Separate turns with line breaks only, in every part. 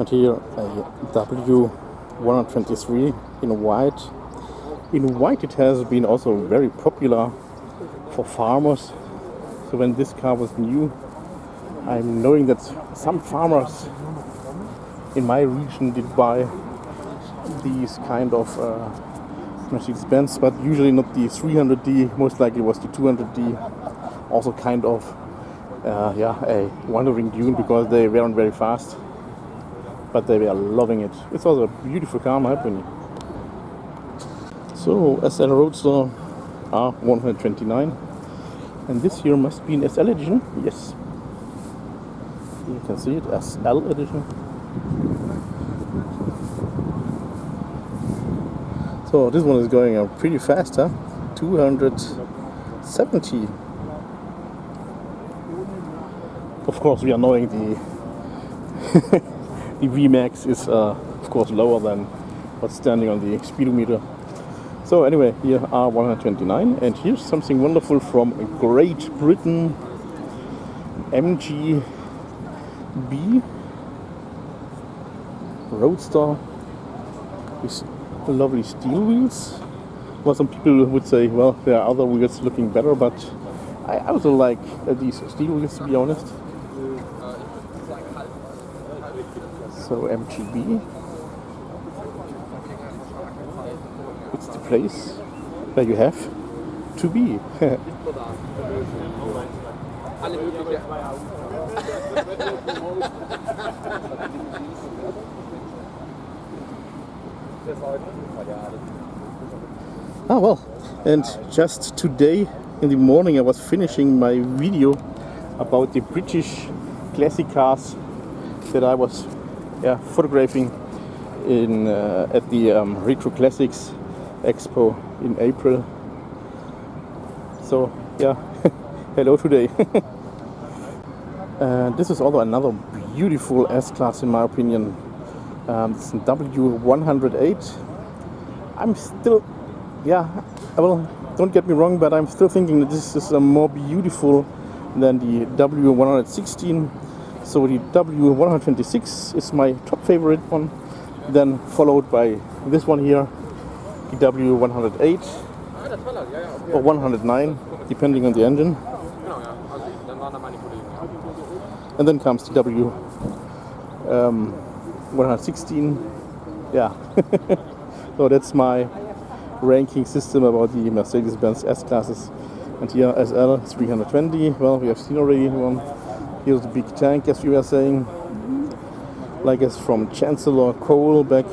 And here a W123 in white. In white it has been also very popular for farmers. So when this car was new, I'm knowing that some farmers in my region did buy these kind of Mercedes-Benz, but usually not the 300D, most likely was the 200D, also kind of a wandering dune because they weren't very fast, but they were loving it. It's also a beautiful car in my opinion. So SL Roadster R129, and this here must be an SL edition, yes. You can see it, SL edition. So this one is going pretty fast, huh? 270. Of course, we are knowing the the VMAX is of course lower than what's standing on the speedometer. So anyway, here R129, and here's something wonderful from Great Britain, MGB Roadster with lovely steel wheels. Well, some people would say, well, there are other wheels looking better, but I also like these steel wheels, to be honest. So MGB, it's the place where you have to be. Ah well, and just today in the morning I was finishing my video about the British classic cars that I was photographing in at the Retro Classics Expo in April. So yeah, hello today. This is also another beautiful S-Class in my opinion. It's a W108. I'm still, well, don't get me wrong, but I'm still thinking that this is more beautiful than the W116. So the W126 is my top favorite one, then followed by this one here, the W108 or 109, depending on the engine. And then comes the W116. Yeah. So that's my ranking system about the Mercedes-Benz S-Classes. And here SL 320, well, we have seen already one. Here's the big tank, as we were saying, like it's from Chancellor Cole back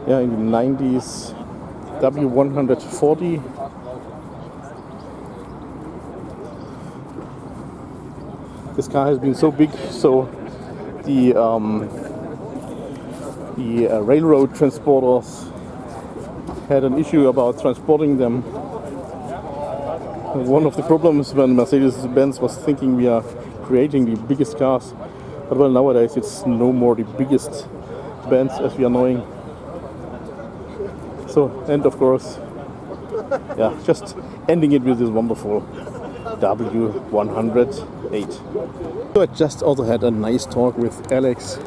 in the 90s. W140. This car has been so big, so the railroad transporters had an issue about transporting them. One of the problems when Mercedes-Benz was thinking we are creating the biggest cars, but well, nowadays it's no more the biggest Benz as we are knowing. So, and of course, just ending it with this wonderful W108. So I just also had a nice talk with Alex.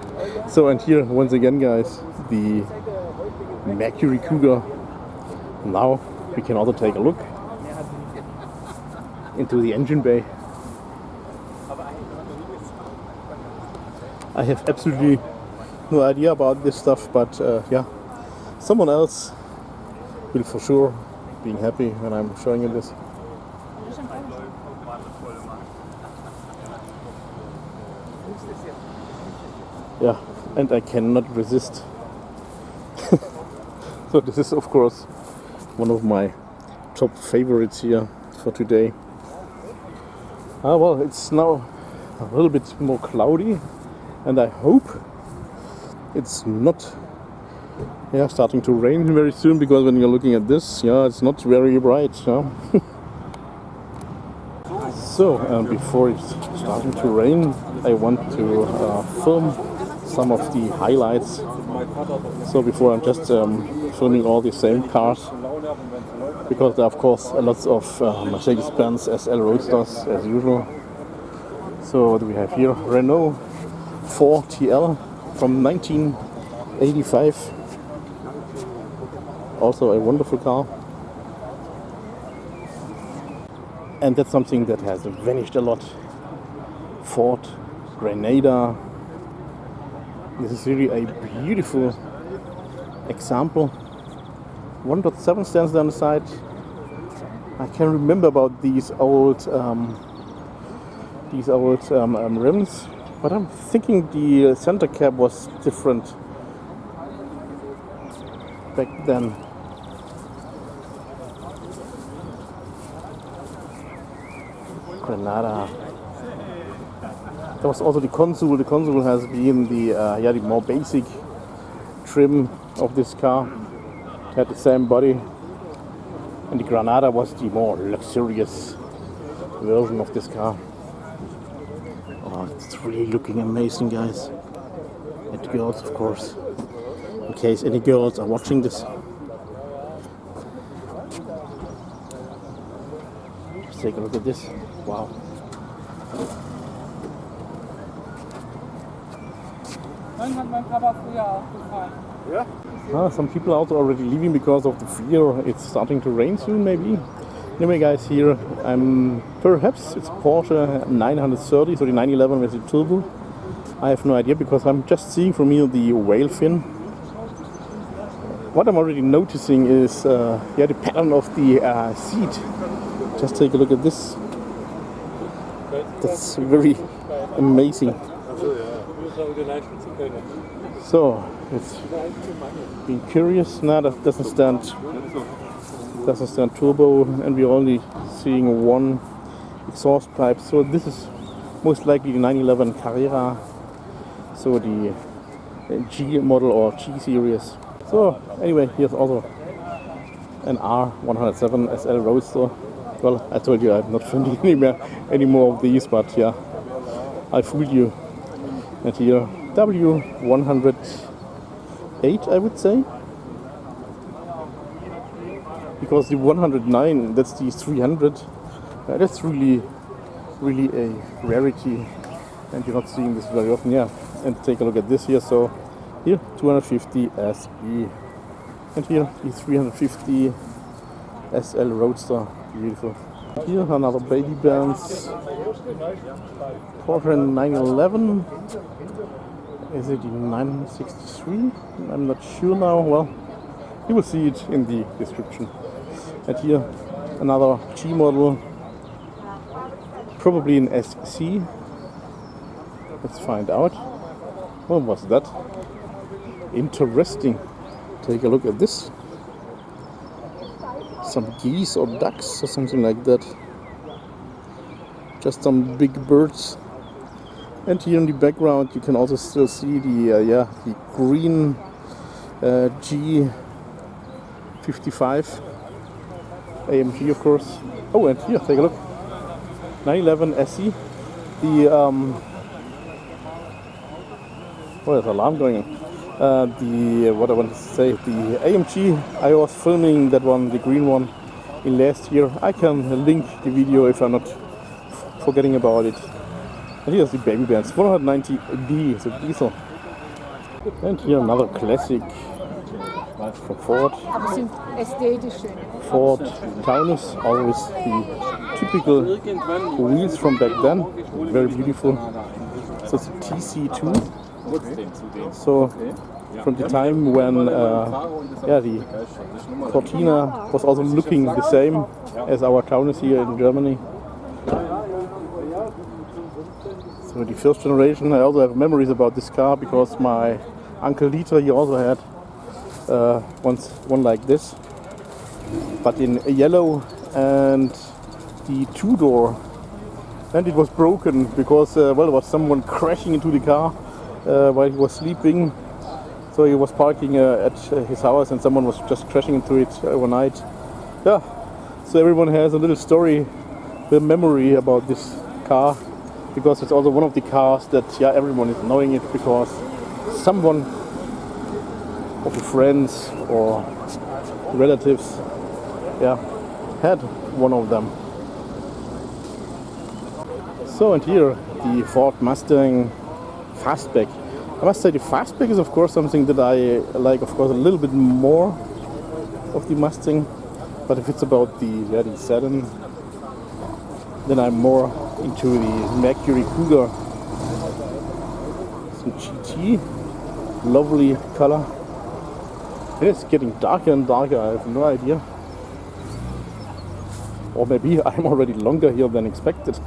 So, and here once again, guys, the Mercury Cougar. Now we can also take a look into the engine bay. I have absolutely no idea about this stuff, but someone else will for sure be happy when I'm showing you this. Yeah, and I cannot resist. So this is of course one of my top favorites here for today. Well, it's now a little bit more cloudy, and I hope it's not starting to rain very soon, because when you're looking at this, it's not very bright. So before it's starting to rain, I want to film some of the highlights. So before I'm just filming all the same cars, because there are of course lots of Mercedes-Benz SL Roadsters as usual. So what do we have here? Renault 4TL from 1985. Also a wonderful car. And that's something that has vanished a lot. Ford Granada. This is really a beautiful example. 1.7 stands down the side. I can remember about these old rims, but I'm thinking the center cap was different back then. Granada. There was also the console. The console has been the more basic trim of this car. It had the same body, and the Granada was the more luxurious version of this car. Oh, it's really looking amazing, guys. And girls, of course, in case any girls are watching this. Just take a look at this. Wow. Some people are also already leaving because of the fear it's starting to rain soon, maybe. Anyway, guys, here perhaps it's Porsche 930, so the 911 with the turbo. I have no idea because I'm just seeing from here the whale fin. What I'm already noticing is the pattern of the seat. Just take a look at this. That's very amazing. So it's being curious. Now that doesn't stand turbo, and we're only seeing one exhaust pipe. So this is most likely the 911 Carrera. So the G model or G series. So anyway, here's also an R107 SL Roadster. Well, I told you I'm not finding any more of these, but yeah, I fooled you. And here W108, I would say, because the 109, that's the 300. That's really a rarity, and you're not seeing this very often. Yeah, and take a look at this here. So here 250 SE, and here the 350 SL Roadster. Beautiful. Here another baby Benz Porsche 911. Is it the 963? I'm not sure now. Well, you will see it in the description. And here another G model, probably an SC. Let's find out. What was that? Interesting. Take a look at this. Some geese or ducks or something like that. Just some big birds. And here in the background you can also still see the green G55 AMG, of course. Oh, and here, take a look. 911 SE. The there's an alarm going on. What I want to say, the AMG, I was filming that one, the green one, in last year. I can link the video if I'm not forgetting about it. And here's the baby Benz 190D, it's a diesel. And here another classic from Ford. Ford Taunus, always the typical wheels from back then. Very beautiful. So it's a TC2. So from the time when the Cortina was also looking the same as our Taunus here in Germany. So the first generation, I also have memories about this car because my uncle Dieter, he also had once one like this, but in yellow, and the two-door, and it was broken because there was someone crashing into the car while he was sleeping. So he was parking at his house and someone was just crashing into it overnight. Yeah, so everyone has a little story, a memory about this car, because it's also one of the cars that everyone is knowing it because someone of the friends or relatives had one of them. So, and here the Ford Mustang Fastback. I must say the fastback is of course something that I like, of course, a little bit more of the Mustang. But if it's about the sedan, then I'm more into the Mercury Cougar. Some GT, lovely color. And it's getting darker and darker, I have no idea. Or maybe I'm already longer here than expected.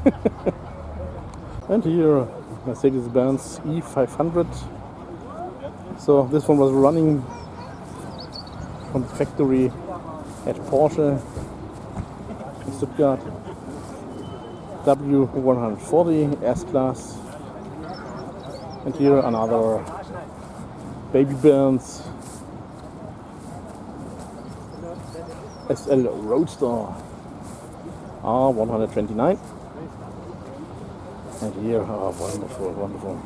And here, Mercedes-Benz E500. So this one was running from the factory at Porsche in Stuttgart. W140 S-Class. And here another baby Benz SL Roadster R129. And here, wonderful, wonderful.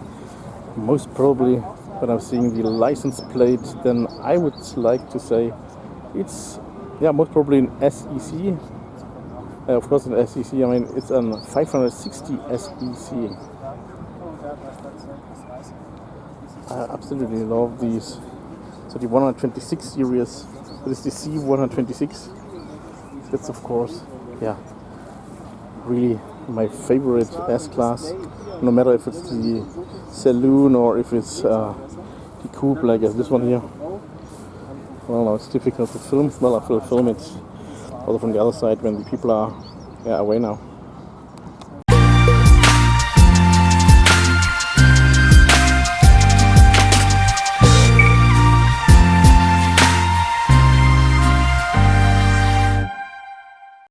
Most probably, when I'm seeing the license plate, then I would like to say it's, yeah, most probably an SEC. Of course, an SEC. I mean, it's an 560 SEC. I absolutely love these. So the 126 series. That is the C126. That's of course, yeah, really my favorite S-Class. No matter if it's the saloon or if it's the coupe, like this one here. Well, no, it's difficult to film. Well, I will film it also from the other side when the people are away now.